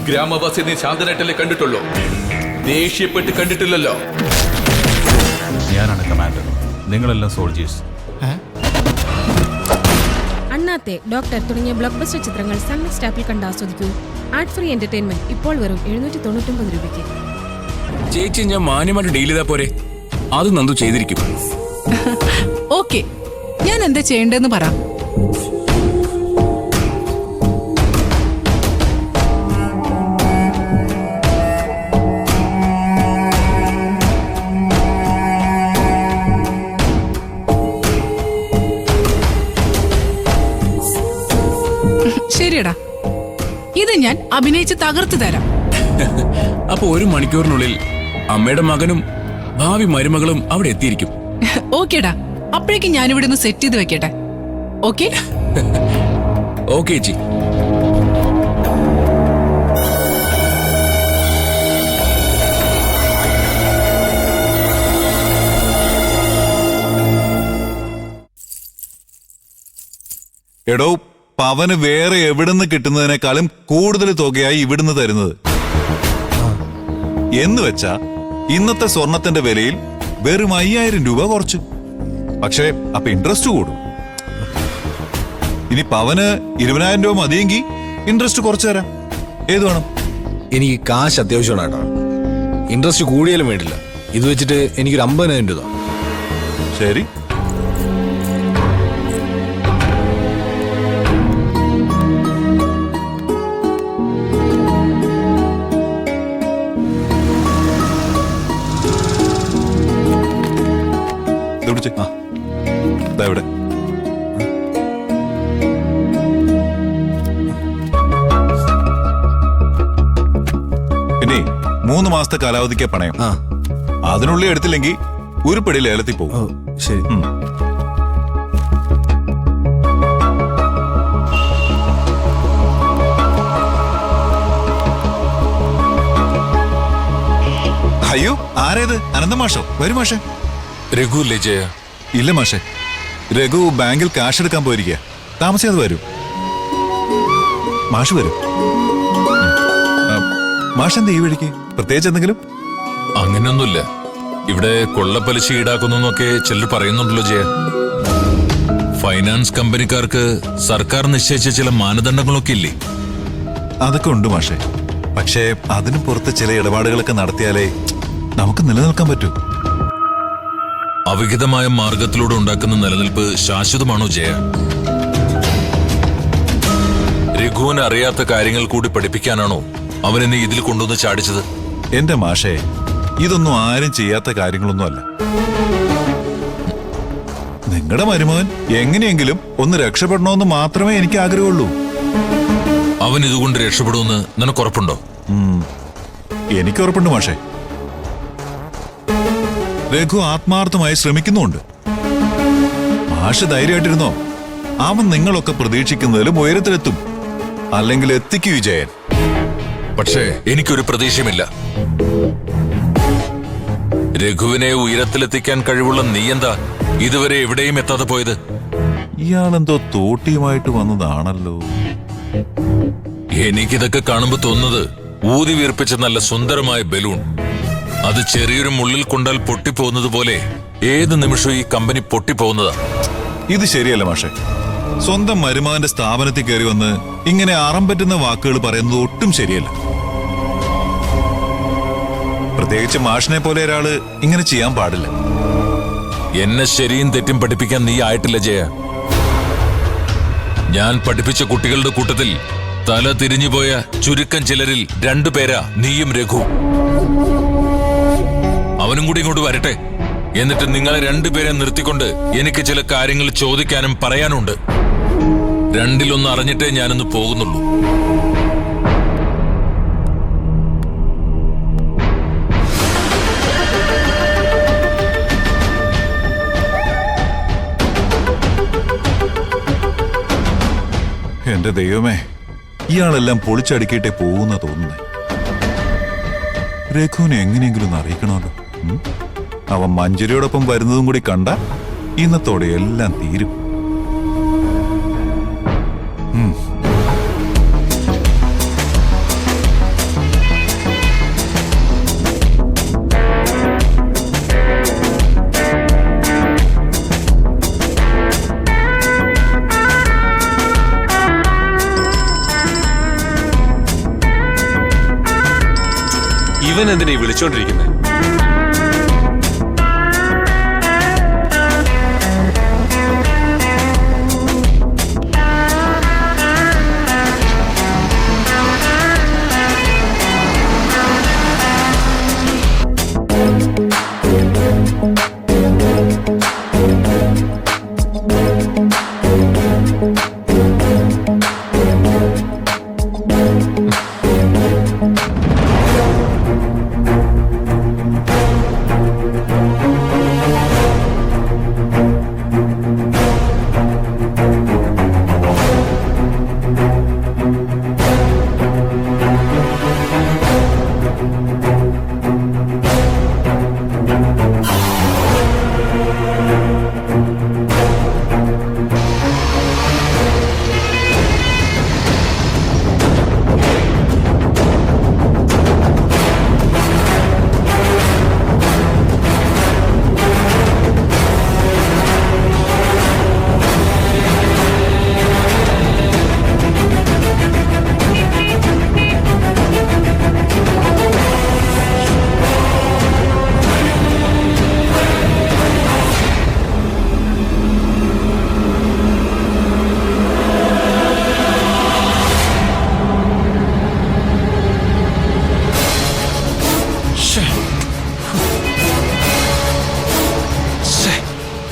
ഗ്രാമവാസി നീ ശാന്തനായിട്ടല്ലേ കണ്ടിട്ടുള്ളൂ, ദേഷ്യപ്പെട്ട് കണ്ടിട്ടില്ലല്ലോ. ഞാനാണ് കമാൻഡർ, നിങ്ങളെല്ലാം സോൾജേഴ്സ്. അണ്ണാത്തെ, ഡോക്ടർ തുടങ്ങിയ ബ്ലോക്ക് ബസ്റ്റർ ചിത്രങ്ങൾ സൺനെക്സ്റ്റ് ആപ്പിൽ കണ്ട് ആസ്വദിക്കൂ. ആഡ് ഫ്രീ എന്റർടൈൻമെന്റ് ഇപ്പോൾ വെറും 799 രൂപയ്ക്ക്. ചേച്ചി, ഞാൻ മാന്യമായിട്ട് ഡീൽ ചെയ്താ പോരെ? അത് നന്ദു ചെയ്തിരിക്കും. ഓക്കെ, ഞാൻ എന്താ ചെയ്യേണ്ടതെന്ന് പറ. ശരിയടാ, ഇത് ഞാൻ അഭിനയിച്ച് തകർത്തു തരാം. അപ്പൊ 1 മണിക്കൂറിനുള്ളിൽ അമ്മയുടെ മകനും ഭാവി മരുമകളും അവിടെ എത്തിയിരിക്കും. ഓക്കേടാ, അപ്പോഴേക്കും ഞാനിവിടെ ഒന്ന് സെറ്റ് ചെയ്ത് വെക്കട്ടെ. ഓക്കെ ഓക്കെ ചേച്ചി. എടോ, പവന് വേറെ എവിടുന്ന് കിട്ടുന്നതിനേക്കാളും കൂടുതൽ തുകയായി ഇവിടുന്ന് തരുന്നത്. എന്ന് വെച്ചാ ഇന്നത്തെ സ്വർണത്തിന്റെ വിലയിൽ വെറും 5000 രൂപ കുറച്ചു. പക്ഷേ അപ്പൊ ഇൻട്രസ്റ്റ് കൂടും. ഇനി പവന് 20,000 രൂപ മതിയെങ്കിൽ ഇൻട്രസ്റ്റ് കുറച്ചു തരാം. ഏത് വേണം? എനിക്ക് കാശ് അത്യാവശ്യമാണ് കേട്ടോ. ഇൻട്രസ്റ്റ് കൂടിയാലും വേണ്ടില്ല. ഇത് വെച്ചിട്ട് എനിക്കൊരു 50,000 രൂപ. ശരി. ഇവിടെ പിന്നെ 3 മാസത്തെ കാലാവധിക്ക് പണയം. അതിനുള്ളിൽ എടുത്തില്ലെങ്കിൽ ഉരുപ്പടി ലേലത്തിൽ പോകും. ശരി. അയ്യോ, ആരേത്? അനന്ത മാഷോ? വരും മാഷേ. രഘു അല്ലേ ജയ? ഇല്ല മാഷേ, രഘു ബാങ്കിൽ കാശ് എടുക്കാൻ പോയിരിക്കുക. താമസിയാതെ വരും. മാഷ് വരും. മാഷ് എന്താ ഈ വഴിക്ക്? പ്രത്യേകിച്ച് എന്തെങ്കിലും? അങ്ങനെയൊന്നുമില്ല. ഇവിടെ കൊള്ളപ്പലിശ ഈടാക്കുന്നൊക്കെ ചിലർ പറയുന്നുണ്ടല്ലോ ജയ. ഫൈനാൻസ് കമ്പനിക്കാർക്ക് സർക്കാർ നിശ്ചയിച്ച ചില മാനദണ്ഡങ്ങളൊക്കെ ഇല്ലേ? അതൊക്കെ ഉണ്ട് മാഷേ. പക്ഷേ അതിനു പുറത്ത് ചില ഇടപാടുകളൊക്കെ നടത്തിയാലേ നമുക്ക് നിലനിൽക്കാൻ പറ്റൂ. അവിഹിതമായ മാർഗത്തിലൂടെ ഉണ്ടാക്കുന്ന നിലനിൽപ്പ് ശാശ്വതമാണോ ജയ? രഘുവിന് അറിയാത്ത കാര്യങ്ങൾ കൂടി പഠിപ്പിക്കാനാണോ അവനെന്നെ ഇതിൽ കൊണ്ടുവന്ന് ചാടിച്ചത്? എന്റെ മാഷേ, ഇതൊന്നും ആരും ചെയ്യാത്ത കാര്യങ്ങളൊന്നും അല്ല. നിങ്ങളുടെ മരുമകൻ എങ്ങനെയെങ്കിലും ഒന്ന് രക്ഷപ്പെടണമെന്ന് മാത്രമേ എനിക്ക് ആഗ്രഹമുള്ളൂ. അവൻ ഇതുകൊണ്ട് രക്ഷപ്പെടുമെന്ന് നിനക്ക് ഉറപ്പുണ്ടോ? എനിക്ക് ഉറപ്പുണ്ട് മാഷേ. രഘു ആത്മാർത്ഥമായി ശ്രമിക്കുന്നുണ്ട്. മാഷ് ധൈര്യമായിട്ടിരുന്നോ. അവൻ നിങ്ങളൊക്കെ പ്രതീക്ഷിക്കുന്നതിലും ഉയരത്തിലെത്തും. അല്ലെങ്കിൽ എത്തിക്കൂ വിജയൻ. പക്ഷേ എനിക്കൊരു പ്രതീക്ഷയുമില്ല. രഘുവിനെ ഉയരത്തിലെത്തിക്കാൻ കഴിവുള്ള നീ എന്താ ഇതുവരെ എവിടെയും എത്താതെ പോയത്? ഇയാളെന്തോ തോട്ടിയുമായിട്ട് വന്നതാണല്ലോ. എനിക്കിതൊക്കെ കാണുമ്പോ തോന്നുന്നത് ഊതി വീർപ്പിച്ച നല്ല സുന്ദരമായ ബലൂൺ. അത് ചെറിയൊരു മുള്ളിൽ കൊണ്ടാൽ പൊട്ടിപ്പോകുന്നത് പോലെ ഏത് നിമിഷവും ഈ കമ്പനി പൊട്ടിപ്പോകുന്നതാ. ഇത് ശരിയല്ല മാഷെ. സ്വന്തം മരുമകന്റെ സ്ഥാപനത്തിൽ കയറി വന്ന് ഇങ്ങനെ അറം പറ്റുന്ന വാക്കുകൾ പറയുന്നത് ഒട്ടും ശരിയല്ല. പ്രത്യേകിച്ച് മാഷിനെ പോലെ ഒരാള് ഇങ്ങനെ ചെയ്യാൻ പാടില്ല. എന്നെ ശരിയും തെറ്റും പഠിപ്പിക്കാൻ നീ ആയിട്ടില്ല ജയ. ഞാൻ പഠിപ്പിച്ച കുട്ടികളുടെ കൂട്ടത്തിൽ തല തിരിഞ്ഞുപോയ ചുരുക്കം ചിലരിൽ 2 പേരാ നീയും രഘു. അവനും കൂടി ഇങ്ങോട്ട് വരട്ടെ. എന്നിട്ട് നിങ്ങളെ 2 പേരെ നിർത്തിക്കൊണ്ട് എനിക്ക് ചില കാര്യങ്ങൾ ചോദിക്കാനും പറയാനുണ്ട്. 2-1 അറിഞ്ഞിട്ടേ ഞാനൊന്ന് പോകുന്നുള്ളൂ. എന്റെ ദൈവമേ, ഇയാളെല്ലാം പൊളിച്ചടുക്കിയിട്ടേ പോകുന്ന തോന്നുന്നേ. രഘുവിനെ എങ്ങനെയെങ്കിലും ഒന്ന് അറിയിക്കണമല്ലോ. അവൻ മഞ്ജരിയോടൊപ്പം വരുന്നതും കൂടി കണ്ട ഇന്നത്തോടെ എല്ലാം തീരും. ഇവൻ എന്തിനാ വിളിച്ചോണ്ടിരിക്കുന്നത്?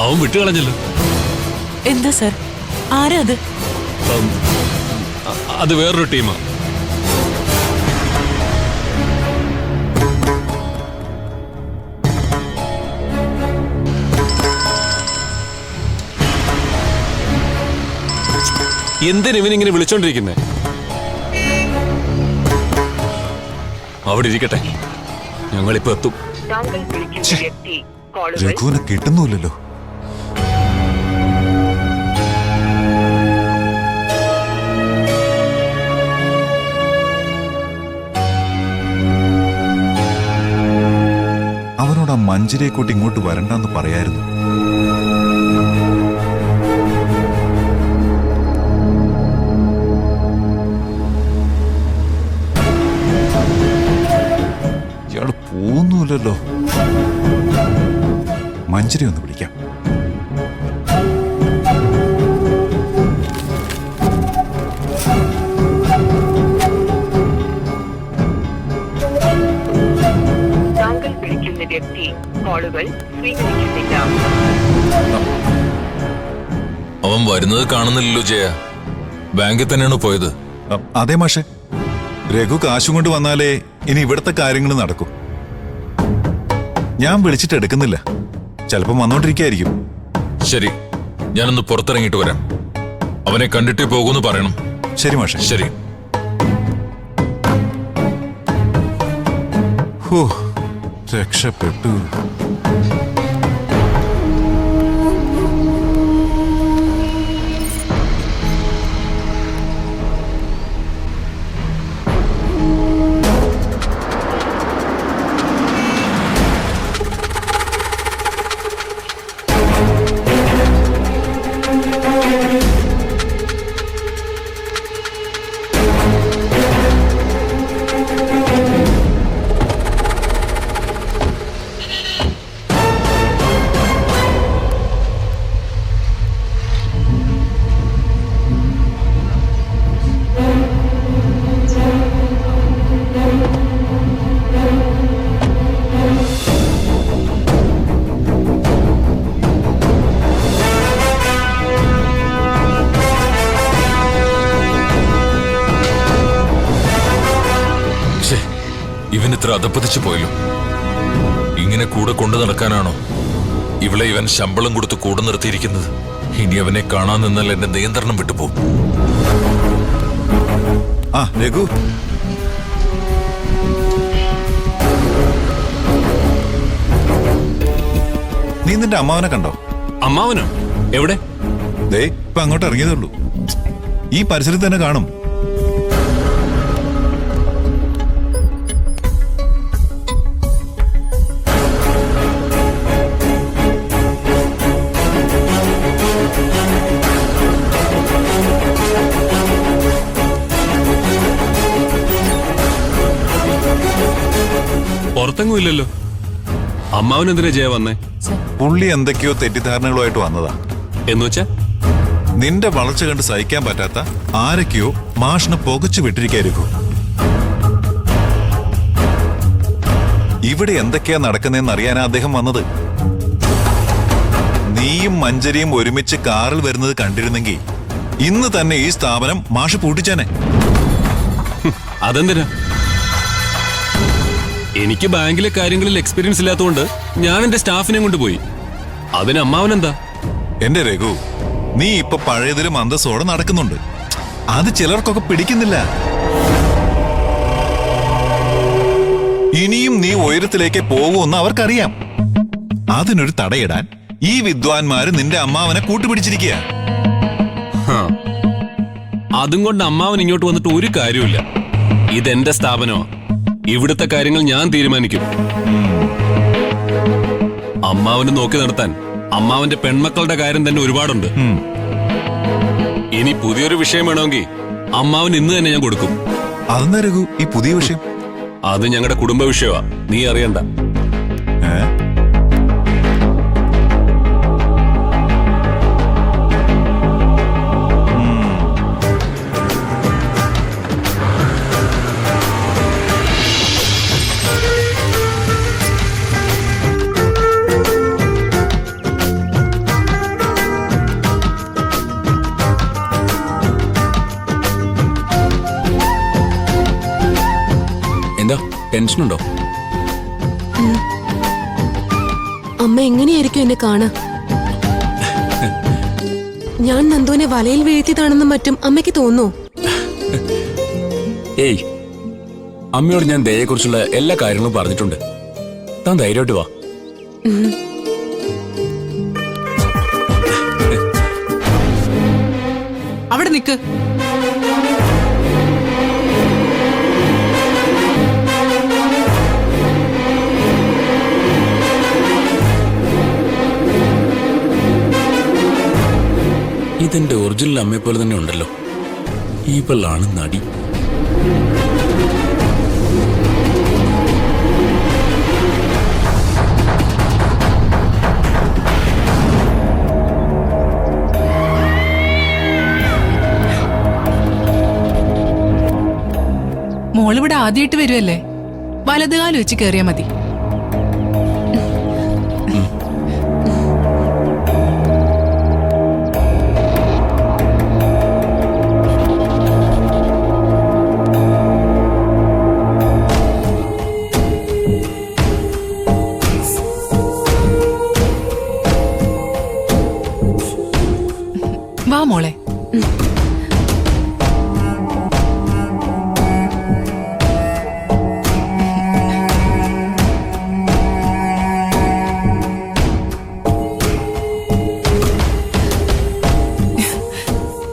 അവൻ വിട്ടുകളഞ്ഞല്ലോ. എന്താ സർ? ആരാ അത്? അത് വേറൊരു ടീമാ. എന്തിനാ ഇവനിങ്ങനെ വിളിച്ചോണ്ടിരിക്കുന്നേ? അവിടെ ഇരിക്കട്ടെ, ഞങ്ങളിപ്പോ എത്തും. രഘുവിനെ കിട്ടുന്നുമില്ലല്ലോ. അവനോട് ആ മഞ്ജരിയെ കൂട്ടി ഇങ്ങോട്ട് വരണ്ടെന്ന് പറയായിരുന്നു. ഇയാള് പോകുന്നുമില്ലല്ലോ. മഞ്ജരി ഒന്ന് വിളിക്കാം. താങ്കൾ വിളിക്കുന്ന വ്യക്തി കോളുകൾ സ്വീകരിക്കുന്നില്ല. അവൻ വരുന്നത് കാണുന്നില്ലല്ലോ ജയ. ബാങ്കിൽ തന്നെയാണ് പോയത്. അതെ മാഷെ, രഘു കാശും കൊണ്ട് വന്നാലേ ഇനി ഇവിടുത്തെ കാര്യങ്ങൾ നടക്കും. ഞാൻ വിളിച്ചിട്ട് എടുക്കുന്നില്ല. ചിലപ്പം വന്നോണ്ടിരിക്കായിരിക്കും. ശരി, ഞാനൊന്ന് പുറത്തിറങ്ങിയിട്ട് വരാം. അവനെ കണ്ടിട്ടേ പോകുമെന്ന് പറയണം. ശരി മാഷെ. ശരി. ഹോ, രക്ഷപ്പെട്ടു. ഇവനിത്ര അധപ്പതിച്ചു പോയല്ലോ. ഇങ്ങനെ കൂടെ കൊണ്ടു നടക്കാനാണോ ഇവളെ ഇവൻ ശമ്പളം കൊടുത്ത് കൂടെ നിർത്തിയിരിക്കുന്നത്? ഇനി അവനെ കാണാൻ നിന്നാൽ എന്റെ നിയന്ത്രണം വിട്ടുപോകും. ആ രഘു, നീ നിന്റെ അമ്മാവനെ കണ്ടോ? അമ്മാവനോ? എവിടെ? ദേ ഇപ്പൊ അങ്ങോട്ട് ഇറങ്ങിയതേ ഉള്ളൂ. ഈ പരിസരത്ത് തന്നെ കാണും. പുറത്തെങ്ങും ഇല്ലല്ലോ. അമ്മാവൻ എന്തിനാ ജയ വന്നേ? പുള്ളി എന്തൊക്കെയോ തെറ്റിദ്ധാരണകളുമായിട്ട് വന്നതാ. എന്നുവെച്ചാ നിന്റെ വളർച്ച കണ്ട് സഹിക്കാൻ പറ്റാത്ത ആരൊക്കെയോ മാഷിനെ പുകച്ചു വിട്ടിരിക്കായിരിക്കും. ഇവിടെ എന്തൊക്കെയാ നടക്കുന്നതെന്ന് അറിയാനാ അദ്ദേഹം വന്നത്. നീയും മഞ്ജരിയും ഒരുമിച്ച് കാറിൽ വരുന്നത് കണ്ടിരുന്നെങ്കിൽ ഇന്ന് തന്നെ ഈ സ്ഥാപനം മാഷ് പൂട്ടിച്ചേനെ. അതെന്തിനാ? എനിക്ക് ബാങ്കിലെ കാര്യങ്ങളിൽ എക്സ്പീരിയൻസ് ഇല്ലാത്തതുകൊണ്ട് ഞാൻ എന്റെ സ്റ്റാഫിനെ കൊണ്ടുപോയി. അതിന് അമ്മാവൻ എന്താ? എന്റെ രഘു, നീ ഇപ്പൊ പഴയതിലും അന്തസ്സോടെ നടക്കുന്നുണ്ട്. അത് ചിലർക്കൊക്കെ പിടിക്കുന്നില്ല. ഇനിയും നീ ഉയരത്തിലേക്ക് പോകുമെന്ന് അവർക്കറിയാം. അതിനൊരു തടയിടാൻ ഈ വിദ്വാൻമാര് നിന്റെ അമ്മാവനെ കൂട്ടുപിടിച്ചിരിക്കുക. അതും കൊണ്ട് അമ്മാവൻ ഇങ്ങോട്ട് വന്നിട്ട് ഒരു കാര്യമില്ല. ഇതെന്റെ സ്ഥാപനമാ. ഇവിടുത്തെ കാര്യങ്ങൾ ഞാൻ തീരുമാനിക്കും. അമ്മാവന് നോക്കി നടത്താൻ അമ്മാവന്റെ പെൺമക്കളുടെ കാര്യം തന്നെ ഒരുപാടുണ്ട്. ഇനി പുതിയൊരു വിഷയം വേണമെങ്കിൽ അമ്മാവൻ ഇന്ന് തന്നെ ഞാൻ കൊടുക്കും. അതെന്താ രഘു ഈ പുതിയ വിഷയം? അത് ഞങ്ങളുടെ കുടുംബ വിഷയമാ, നീ അറിയണ്ട. എന്താ ടെൻഷനുണ്ടോ? അമ്മ എങ്ങനെയായിരിക്കും എന്നെ കാണാ? ഞാൻ നന്ദുവിനെ വലയിൽ വീഴ്ത്തിയതാണെന്നും മറ്റും അമ്മയ്ക്ക് തോന്നുന്നു. ഏയ്, അമ്മയോട് ഞാൻ ദയയെക്കുറിച്ചുള്ള എല്ലാ കാര്യങ്ങളും പറഞ്ഞിട്ടുണ്ട്. താൻ ധൈര്യമായിട്ട് വാ. അവിടെ നിക്ക്. ഇതെന്റെ ഒറിജിനൽ അമ്മയെ പോലെ തന്നെ ഉണ്ടല്ലോ. ഈ പെള്ളാണ് നടി. മോളിവിടെ ആദ്യമായിട്ട് വരുമല്ലേ? വലതുകാലം വെച്ച് കയറിയാ മതി. വാ മോളെ.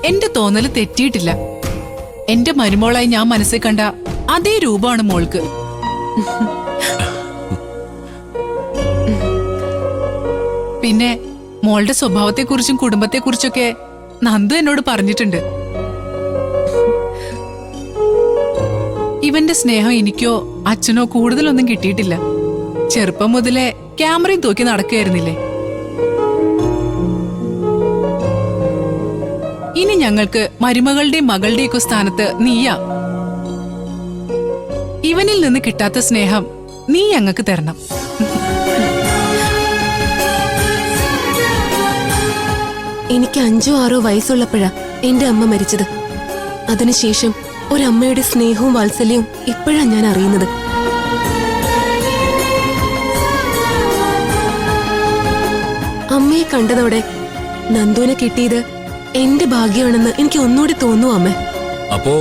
എന്റെ തോന്നല് തെറ്റിയിട്ടില്ല. എന്റെ മരുമോളായി ഞാൻ മനസ്സിൽ കണ്ട അതേ രൂപമാണ് മോൾക്ക്. പിന്നെ മോളുടെ സ്വഭാവത്തെക്കുറിച്ചും കുടുംബത്തെക്കുറിച്ചൊക്കെ നന്ദു എന്നോട് പറഞ്ഞിട്ടുണ്ട്. ഇവന്റെ സ്നേഹം എനിക്കോ അച്ഛനോ കൂടുതലൊന്നും കിട്ടിയിട്ടില്ല. ചെറുപ്പം മുതലേ ക്യാമറയും തൂക്കി നടക്കുകയായിരുന്നില്ലേ. ഇനി ഞങ്ങൾക്ക് മരുമകളുടെയും മകളുടെയും ഒക്കെ സ്ഥാനത്ത് നീയാ. ഇവനിൽ നിന്ന് കിട്ടാത്ത സ്നേഹം നീ ഞങ്ങൾക്ക് തരണം. എനിക്ക് 5 or 6 വയസ്സുള്ളപ്പോഴാ എന്റെ അമ്മ മരിച്ചത്. അതിനുശേഷം ഒരമ്മയുടെ സ്നേഹവും വാത്സല്യവും ഇപ്പോഴാ ഞാൻ അറിയുന്നത്. അമ്മയെ കണ്ടതോടെ നന്ദുവിനെ കിട്ടിയത് എന്റെ ഭാഗ്യമാണെന്ന് എനിക്ക് ഒന്നുകൂടി തോന്നുന്നു അമ്മ. അപ്പോ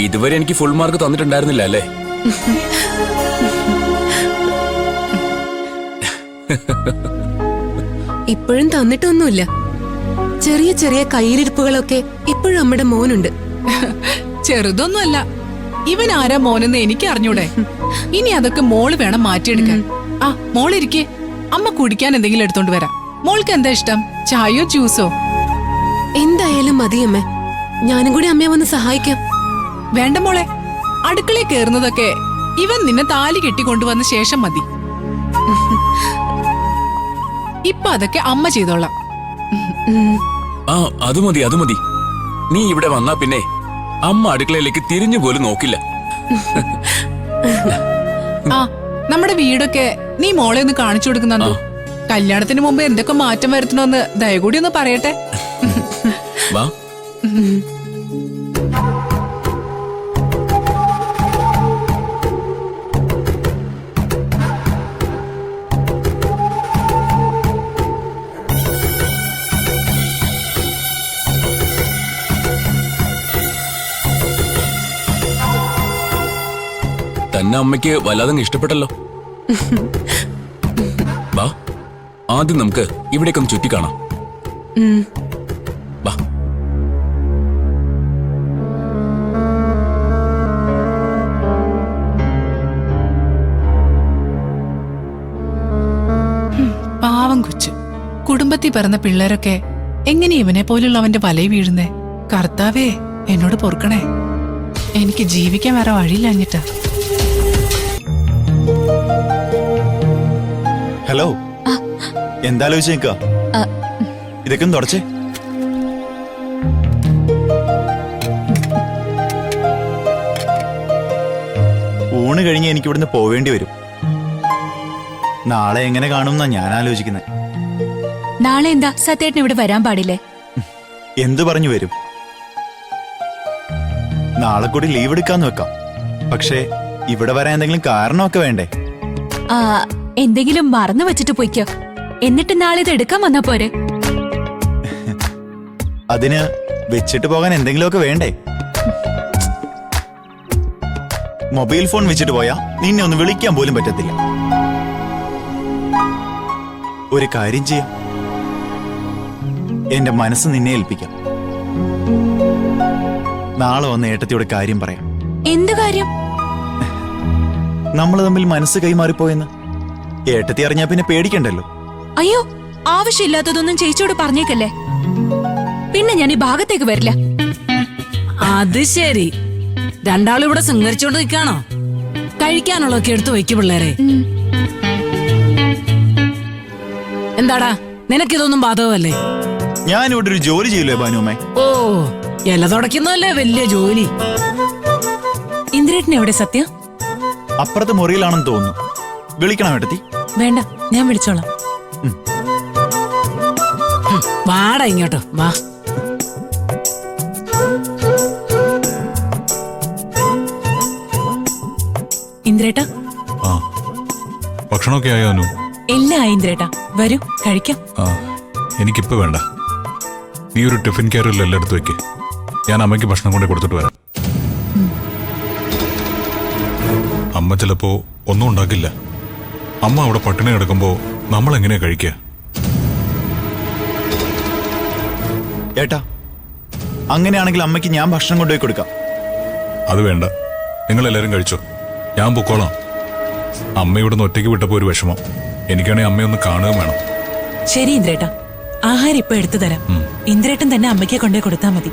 ഇതുവരെ എനിക്ക് ഫുൾ മാർക്ക് തന്നിട്ടുണ്ടായിരുന്നില്ല അല്ലേ? ഇപ്പോഴും തന്നിട്ടൊന്നുമില്ല. ചെറിയ ചെറിയ കയ്യിലിരിപ്പുകളൊക്കെ ഇപ്പോഴും അമ്മയുടെ മോനുണ്ട്. ചെറുതൊന്നുമല്ല. ഇവൻ ആരാ മോനെന്ന് എനിക്ക് അറിഞ്ഞൂടെ? ഇനി അതൊക്കെ മോള് വേണം മാറ്റിയെടുക്കാൻ. ആ മോളിരിക്കേ, അമ്മ കുടിക്കാൻ എന്തെങ്കിലും എടുത്തോണ്ട് വരാം. മോൾക്ക് എന്താ ഇഷ്ടം? ചായയോ ജ്യൂസോ? എന്തായാലും മതിയമ്മേ. ഞാനും കൂടി അമ്മയെ വന്ന് സഹായിക്കാം. വേണ്ട മോളെ, അടുക്കളയിൽ കയറുന്നതൊക്കെ ഇവൻ നിന്നെ താലി കെട്ടിക്കൊണ്ടുവന്ന ശേഷം മതി. ഇപ്പൊ അതൊക്കെ അമ്മ ചെയ്തോളാം. ആ അത് മതി അത് മതി. നീ ഇവിടെ വന്നാ പിന്നെ അമ്മ അടുക്കളയിലേക്ക് തിരിഞ്ഞു പോലും നോക്കില്ല. ആ നമ്മുടെ വീടൊക്കെ നീ മോളെ ഒന്ന് കാണിച്ചു കൊടുക്കുന്നുണ്ടോ? കല്യാണത്തിന് മുമ്പ് എന്തൊക്കെ മാറ്റം വരുത്തണമെന്ന് ദയകൂടി ഒന്ന് പറയട്ടെ. വാ. തന്നെ അമ്മയ്ക്ക് വല്ലാതെ ഇഷ്ടപ്പെട്ടല്ലോ. വാ, ആദ്യം നമുക്ക് ഇവിടേക്കൊന്ന് ചുറ്റി കാണാം. വാ. പാവം കൊച്ചു. കുടുംബത്തിൽ പിറന്ന പിള്ളേരൊക്കെ എങ്ങനെ ഇവനെ പോലുള്ളവന്റെ വലയിൽ വീഴുന്നേ? കർത്താവേ എന്നോട് പൊറുക്കണേ. എനിക്ക് ജീവിക്കാൻ വേറെ വഴിയില്ലഞ്ഞിട്ടാ. ഹലോ, എന്താലോചിച്ച് നിൽക്കുക? ഇതൊക്കെ ഒന്ന് തുടച്ചേ. ഊണ് കഴിഞ്ഞ് എനിക്ക് ഇവിടുന്ന് പോവേണ്ടി വരും. നാളെ എങ്ങനെ കാണുമെന്നാ ഞാൻ ആലോചിക്കുന്നത്. നാളെ എന്താ സത്യേട്ടൻ ഇവിടെ വരാൻ പാടില്ലേ? എന്തു പറഞ്ഞു വരും? നാളെ കൂടി ലീവ് എടുക്കാന്ന് വെക്കാം. പക്ഷേ ഇവിടെ വരാൻ എന്തെങ്കിലും കാരണമൊക്കെ വേണ്ടേ? എന്തെങ്കിലും മറന്നു വെച്ചിട്ട് പോയിക്കോ. എന്നിട്ട് നാളെ ഇത് എടുക്കാൻ വന്നാ പോരെ? അതിന് വെച്ചിട്ട് പോകാൻ എന്തെങ്കിലുമൊക്കെ വേണ്ടേ? മൊബൈൽ ഫോൺ വെച്ചിട്ട് പോയാ നിന്നെ ഒന്ന് വിളിക്കാൻ പോലും പറ്റത്തില്ല. ഒരു കാര്യം ചെയ്യാം, എന്റെ മനസ്സ് നിന്നെ ഏൽപ്പിക്കാം. നാളെ വന്ന് ഏട്ടത്തിയോട് കാര്യം പറയാം. എന്ത് കാര്യം? നമ്മൾ തമ്മിൽ മനസ്സ് കൈമാറിപ്പോയെന്ന് ഏട്ടത്തി അറിഞ്ഞാ പിന്നെ പേടിക്കണ്ടല്ലോ. അയ്യോ, ആവശ്യമില്ലാത്തതൊന്നും ചേച്ചിയോട് പറഞ്ഞേക്കല്ലേ. പിന്നെ ഞാൻ ഈ ഭാഗത്തേക്ക് വരില്ല. അത് ശരി, രണ്ടാളും ഇവിടെ ശൃംഗരിച്ചോണ്ട് നിൽക്കാണോ? കഴിക്കാനുള്ളതൊക്കെ എടുത്തു വയ്ക്കു പിള്ളേരെ. എന്താടാ, നിനക്കിതൊന്നും ബാധകമല്ലേ? ഞാനിവിടെ ഒരു ജോലി ചെയ്യില്ലേ ഭാനുമ്മേ? ഓ, ഇല തുടയ്ക്കുന്നതല്ലേ വലിയ ജോലി. ഇന്ദ്രേട്ടൻ എവിടെ സത്യ? അപ്പുറത്തെ മുറിയിലാണെന്ന് തോന്നുന്നു. വിളിക്കണം ഏട്ടത്തി? വേണ്ട, ഞാൻ വിളിച്ചോളാം. വാടാ ഇങ്ങോട്ടോ, വാ. ഇന്ദ്രേട്ട, ആ ഭക്ഷണമൊക്കെ ആയോ അനു? എല്ലാം ആയി ഇന്ദ്രേട്ട, വരൂ കഴിക്കാം. ആ എനിക്കിപ്പോ വേണ്ട. നീ ഒരു ടിഫിൻ കെയറിൽ എല്ലാം എടുത്ത് വെക്ക്. ഞാൻ അമ്മയ്ക്ക് ഭക്ഷണം കൊണ്ട് കൊടുത്തിട്ട് വരാം. അമ്മ ചിലപ്പോ ഒന്നും ഉണ്ടാക്കില്ല. അമ്മ അവിടെ പട്ടിണി കിടക്കുമ്പോ നമ്മൾ എങ്ങനെയാ കഴിക്കുക? ഏട്ടാ, അങ്ങനെയാണെങ്കിൽ അമ്മയ്ക്ക് ഞാൻ ഭക്ഷണം കൊണ്ടുപോയി കൊടുക്കാം. അത് വേണ്ട, നിങ്ങൾ എല്ലാരും കഴിച്ചോ. ഞാൻ പൊക്കോളാം. അമ്മ ഇവിടുന്ന് ഒറ്റയ്ക്ക് വിട്ടപ്പോ ഒരു വിഷമം. എനിക്കാണെങ്കിൽ അമ്മയൊന്ന് കാണുകയും വേണം. ശരി ഇന്ദ്രേട്ട, ആഹാരം ഇപ്പൊ എടുത്തു തരാം. ഇന്ദ്രേട്ടൻ തന്നെ അമ്മയ്ക്ക് കൊണ്ടേ കൊടുത്താൽ മതി.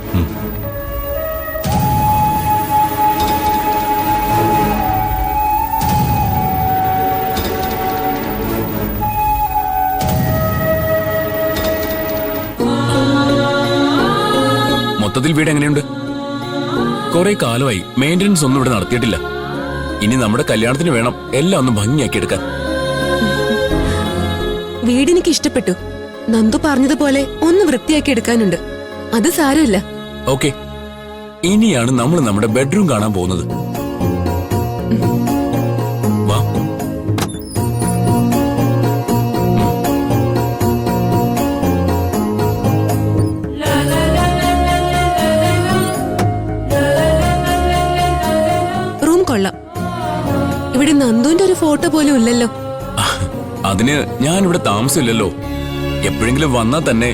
മൊത്തത്തിൽ വീട് എങ്ങനെയുണ്ട്? കുറെ കാലമായി മെയിൻ്റനൻസ് ഒന്നും ഇവിടെ നടത്തിയിട്ടില്ല. ഇനി നമ്മുടെ കല്യാണത്തിന് വേണം എല്ലാം ഒന്ന് ഭംഗിയാക്കി എടുക്കാൻ. വീടെനിക്ക് ഇഷ്ടപ്പെട്ടു. നന്ദു പറഞ്ഞതുപോലെ ഒന്ന് വൃത്തിയാക്കി എടുക്കാനുണ്ട്. അത് സാരമില്ല. ഓക്കെ, ഇനിയാണ് നമ്മൾ നമ്മുടെ ബെഡ്റൂം കാണാൻ പോകുന്നത്. വാ. റൂം കൊള്ളാം. ഇവിടെ നന്ദുവിന്റെ ഒരു ഫോട്ടോ പോലും ഇല്ലല്ലോ. അതിന് ഞാൻ ഇവിടെ താമസമില്ലല്ലോ. എപ്പോഴെങ്കിലും വന്നാൽ തന്നെ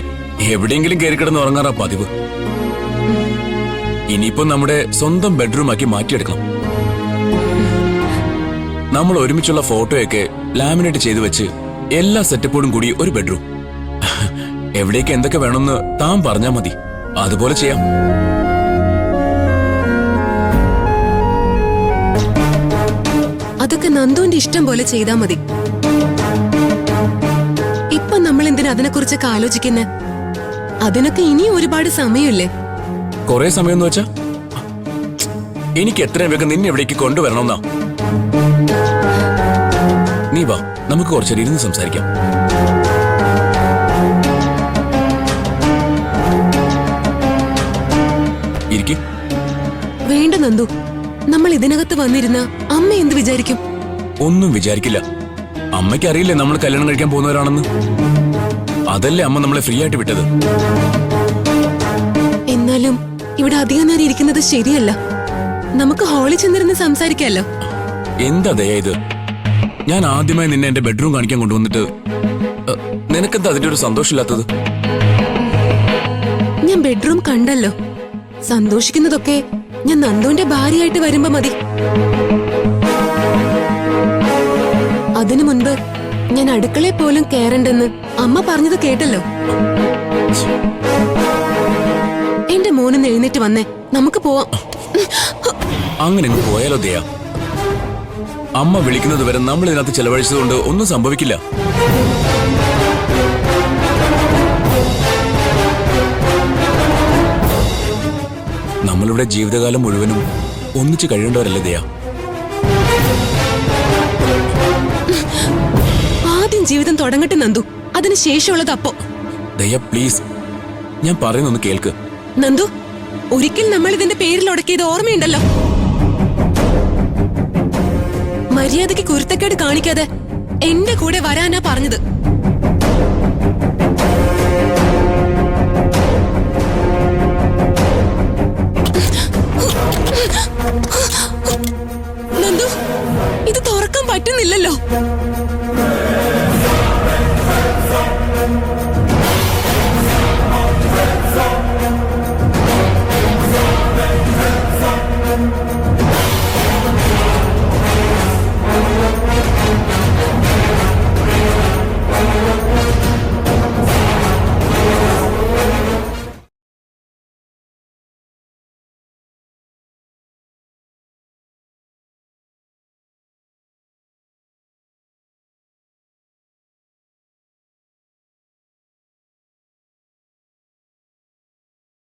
എവിടെയെങ്കിലും കയറി കിടന്ന് ഉറങ്ങാറാ പതിവ്. ഇനിയിപ്പോ നമ്മുടെ സ്വന്തം ബെഡ്റൂം ആക്കി മാറ്റിയെടുക്കണം. നമ്മൾ ഒരുമിച്ചുള്ള ഫോട്ടോയൊക്കെ ലാമിനേറ്റ് ചെയ്തു വെച്ച് എല്ലാ സെറ്റപ്പോടും കൂടി ഒരു ബെഡ്റൂം. എവിടേക്ക് എന്തൊക്കെ വേണമെന്ന് താൻ പറഞ്ഞാൽ മതി, അതുപോലെ ചെയ്യാം. നന്ദുവിന്റെ ഇഷ്ടം പോലെ ചെയ്താ മതി. ഇപ്പൊ നമ്മൾ എന്തിനാ അതിനെക്കുറിച്ചൊക്കെ ആലോചിക്കുന്നെ? അതിനൊക്കെ ഇനിയും ഒരുപാട് സമയമില്ലേ? കുറെ സമയം എന്ന് വെച്ചാ എനിക്ക് എത്രയും വേഗം നിന്നെ എവിടേക്ക് കൊണ്ടുവരണമെന്നാ. നീ വാ, നമുക്ക് കുറച്ചേരം ഇരുന്ന് സംസാരിക്കാം. ഇരിക്കും. വേണ്ട നന്ദു, നമ്മൾ ഇതിനകത്ത് വന്നിരുന്ന അമ്മ എന്ത് വിചാരിക്കും? ഒന്നും വിചാരിക്കില്ല. അമ്മയ്ക്ക് അറിയില്ലേ നമ്മൾ കല്യാണം കഴിക്കാൻ പോകുന്നവരാണെന്ന്. അതല്ലേ അമ്മ നമ്മളെ ഫ്രീ ആയിട്ട് വിട്ടത്. എന്നാലും ഇവിടെ അധികം നേരം ഇരിക്കുന്നത് ശരിയല്ല. നമുക്ക് ഹാളിൽ ചെന്നിരുന്ന് സംസാരിക്കാമല്ലോ. എന്താ ദയ ഇത്? ഞാൻ ആദ്യമായി നിന്നെ എന്റെ ബെഡ്റൂം കാണിക്കാൻ കൊണ്ടുവന്നിട്ട് നിനക്കെന്താ അതിന്റെ ഒരു സന്തോഷമില്ലാത്തത്? ഞാൻ ബെഡ്റൂം കണ്ടല്ലോ. സന്തോഷിക്കുന്നതൊക്കെ ഞാൻ നന്ദുവിന്റെ ഭാര്യയായിട്ട് വരുമ്പോ മതി. അതിനു മുൻപ് ഞാൻ അടുക്കളയിൽ പോലും കയറണ്ടെന്ന് അമ്മ പറഞ്ഞത് കേട്ടല്ലോ. എന്റെ മോനെന്ന് എഴുന്നേറ്റ് വന്നേ, നമുക്ക് പോവാം. അങ്ങനെ പോയാലോ ദയ? അമ്മ വിളിക്കുന്നത് വരെ നമ്മൾ ഇതിനകത്ത് ചെലവഴിച്ചതുകൊണ്ട് ഒന്നും സംഭവിക്കില്ല. നമ്മളിവിടെ ജീവിതകാലം മുഴുവനും ഒന്നിച്ച് കഴിയേണ്ടവരല്ലേ ദയ? ആദ്യം ജീവിതം തുടങ്ങട്ടെ നന്ദു, അതിന് ശേഷമുള്ളത് അപ്പോ. ദയ പ്ലീസ്, ഞാൻ പറയുന്നൊന്ന് കേൾക്ക്. നന്ദു, ഒരിക്കൽ നമ്മൾ ഇതിന്റെ പേരിൽ ഉടക്കിയത് ഓർമ്മയുണ്ടല്ലോ. മര്യാദയ്ക്ക് കുരുത്തക്കേട് കാണിക്കാതെ എന്റെ കൂടെ വരാനാ പറഞ്ഞത്. നന്ദു, ഇത് തുറക്കാൻ പറ്റുന്നില്ലല്ലോ.